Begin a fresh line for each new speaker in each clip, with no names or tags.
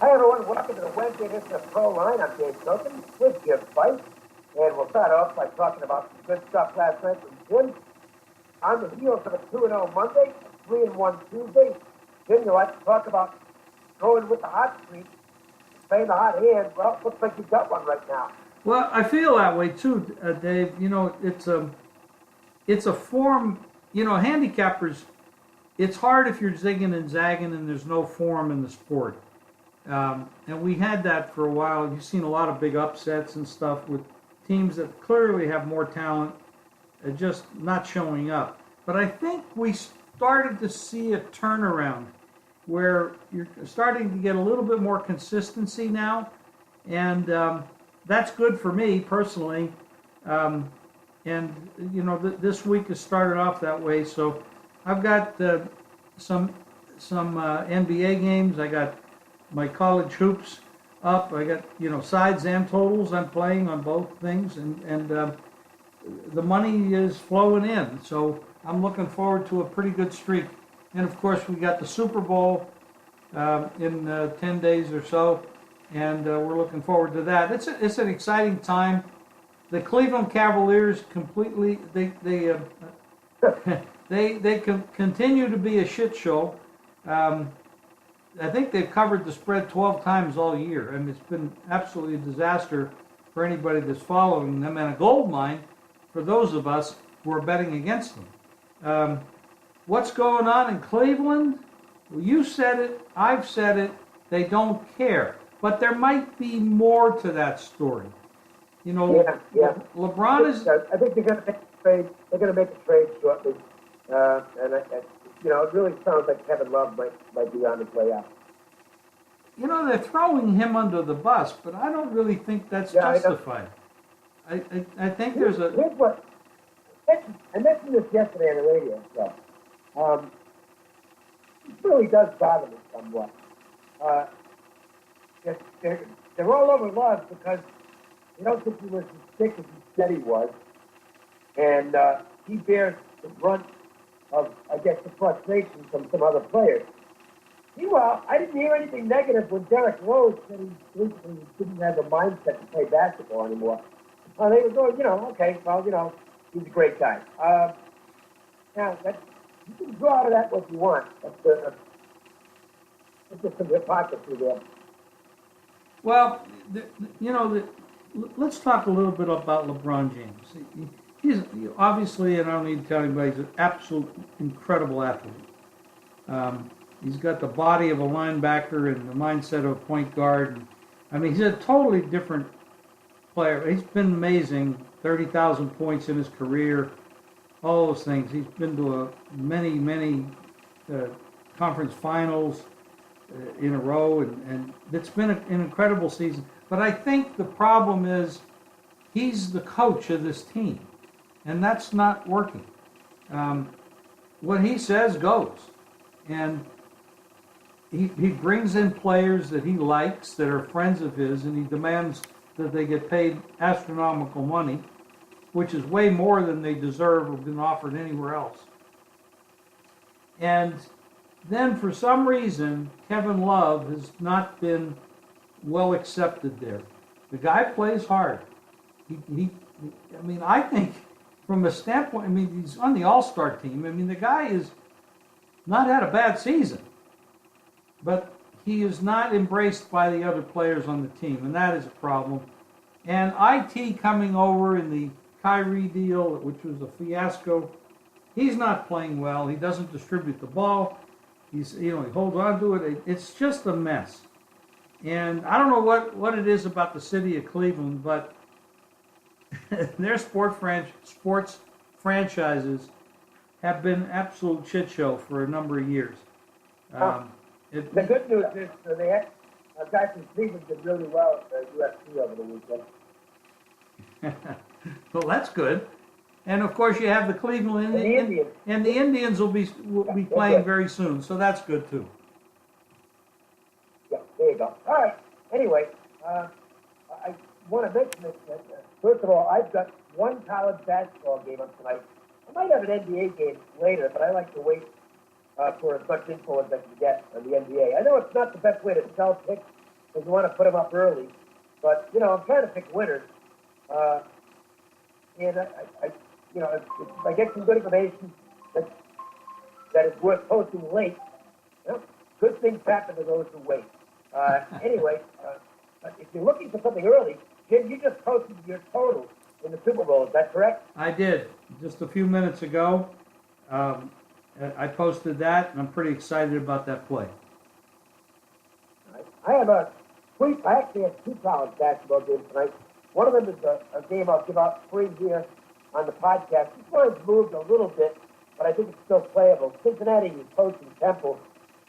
Hi everyone, welcome to the Wednesday edition of Pro Line. I'm Dave Cokin with Jim Feist, and we'll start off by talking about some good stuff last night from Jim. On the heels of a 2-0 Monday, a 3-1 Tuesday, Jim, you like to talk about going with the hot streak, playing the hot hand. Well, looks like you got one right now.
Well, I feel that way too, Dave. You know, it's a form. You know, handicappers. It's hard if you're zigging and zagging and there's no form in the sport. And we had that for a while. You've seen a lot of big upsets and stuff with teams that clearly have more talent, just not showing up. But I think we started to see a turnaround where you're starting to get a little bit more consistency now, and that's good for me personally. And you know, this week has started off that way. So I've got some NBA games. I got my college hoops up. I got, you know, sides and totals. I'm playing on both things, and the money is flowing in. So I'm looking forward to a pretty good streak. And of course, we got the Super Bowl in 10 days or so, and we're looking forward to that. It's an exciting time. The Cleveland Cavaliers completely they continue to be a shit show. I think they've covered the spread 12 times all year. I mean, it's been absolutely a disaster for anybody that's following them, and a gold mine for those of us who are betting against them. What's going on in Cleveland? Well, you said it. I've said it. They don't care. But there might be more to that story. You know, LeBron is.
I think they're going to make a trade. They're going to make a trade shortly, you know, it really sounds like Kevin Love might be on his way out.
You know, they're throwing him under the bus, but I don't really think that's justified. I think there's a.
Here's what I mentioned this yesterday on the radio show. It really does bother me somewhat. They're all over Love because they don't think he was as thick as he said he was, and he bears the brunt of, I guess, the frustration from some other players. Meanwhile, I didn't hear anything negative when Derek Rose said he basically didn't have the mindset to play basketball anymore. They were going, you know, okay, well, you know, he's a great guy. Now, you can draw out of that what you want. That's just some hypocrisy there.
Well, let's talk a little bit about LeBron James. He's obviously, and I don't need to tell anybody, he's an absolute incredible athlete. He's got the body of a linebacker and the mindset of a point guard. I mean, he's a totally different player. He's been amazing, 30,000 points in his career, all those things. He's been to many conference finals in a row, and it's been an incredible season. But I think the problem is he's the coach of this team. And that's not working. What he says goes. And he brings in players that he likes, that are friends of his, and he demands that they get paid astronomical money, which is way more than they deserve or been offered anywhere else. And then for some reason, Kevin Love has not been well accepted there. The guy plays hard. I mean, I think from a standpoint, I mean, he's on the All-Star team. I mean, the guy has not had a bad season, but he is not embraced by the other players on the team, and that is a problem. And IT coming over in the Kyrie deal, which was a fiasco, he's not playing well. He doesn't distribute the ball. He holds on to it. It's just a mess. And I don't know what it is about the city of Cleveland, but their sports franchises have been absolute shit show for a number of years.
The good news is they had a guy from Cleveland did really well at the UFC over the weekend.
Well, that's good. And of course, you have the Cleveland Indians, and the Indians will be playing very soon, so that's good too.
Yeah, there you go. All right. Anyway, I want to mention that first of all, I've got one college basketball game on tonight. I might have an NBA game later, but I like to wait for as much info as I can get on the NBA. I know it's not the best way to sell picks, because you want to put them up early. But, I'm trying to pick winners. And if I get some good information that is worth posting late, good things happen to those who wait. Anyway, if you're looking for something early, Jim, you just posted your total in the Super Bowl. Is that correct?
I did just a few minutes ago. I posted that, and I'm pretty excited about that play.
I have I actually have two college basketball games tonight. One of them is a game I'll give out free here on the podcast. This line's moved a little bit, but I think it's still playable. Cincinnati is hosting Temple.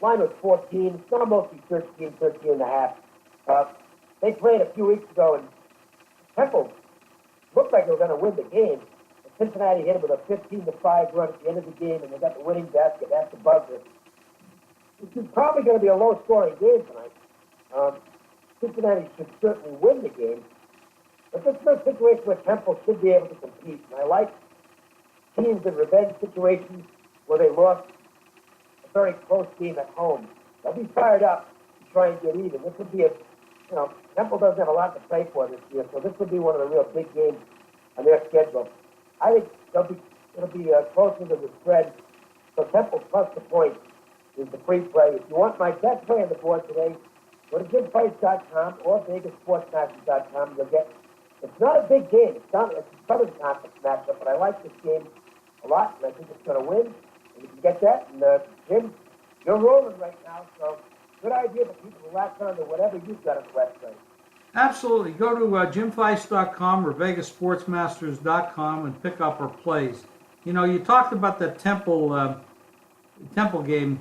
Line was 14. It's now mostly 13 and a half. They played a few weeks ago, and Temple looked like they were going to win the game. And Cincinnati hit it with a 15-5 run at the end of the game, and they got the winning basket at the buzzer. This is probably going to be a low-scoring game tonight. Cincinnati should certainly win the game, but this is a situation where Temple should be able to compete. And I like teams in revenge situations where they lost a very close game at home. They'll be fired up to try and get even. This would be Temple doesn't have a lot to play for this year, so this would be one of the real big games on their schedule. I think it'll be closer to the spread. So Temple plus the point is the free play. If you want my best play on the board today, go to GimFeist.com or VegasSportsMasters.com. You'll get. It's not a big game. It's a Southern Conference matchup, but I like this game a lot, and I think it's going to win. And you can get that. And Jim, you're rolling right now, so good idea for people to latch on to whatever you've got on the website.
Absolutely. Go to GimFeist.com or VegasSportsMasters.com and pick up our plays. You talked about the Temple game.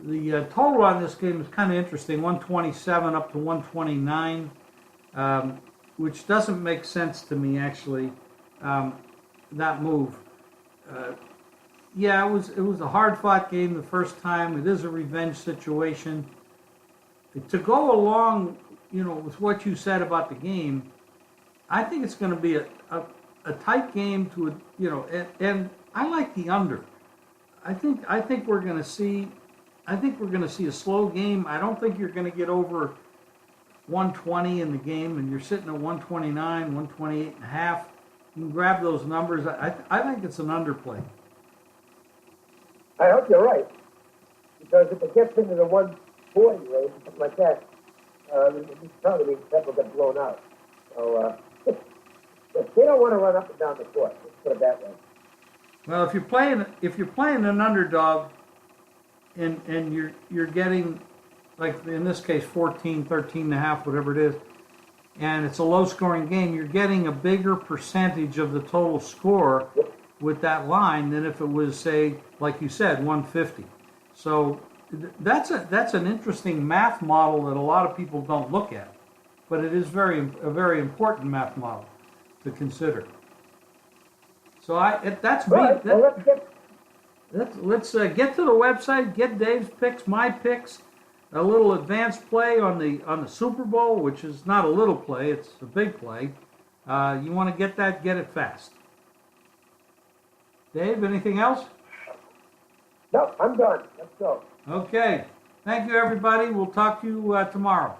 The total on this game is kind of interesting, 127 up to 129, which doesn't make sense to me, actually, that move. Yeah, it was a hard-fought game the first time. It is a revenge situation. To go along, with what you said about the game, I think it's going to be a tight game and I like the under. I think we're going to see a slow game. I don't think you're going to get over 120 in the game, and you're sitting at 129, 128 and a half. You can grab those numbers. I think it's an underplay.
I hope you're right, because if it gets into the 140 range, something like that, it's probably means Temple get blown out. So they don't want to run up and down the court. Let's put it that way.
Well, if you're playing an underdog, and you're getting, like in this case, 14, 13 and a half, whatever it is, and it's a low-scoring game, you're getting a bigger percentage of the total score with that line than if it was, say, like you said, 150. So that's an interesting math model that a lot of people don't look at, but it is a very important math model to consider. So that's me.
Right,
Let's get to the website, get Dave's picks, my picks, a little advanced play on the Super Bowl, which is not a little play, it's a big play. You want to get that, get it fast. Dave, anything else?
No, I'm done. Let's go.
Okay. Thank you, everybody. We'll talk to you tomorrow.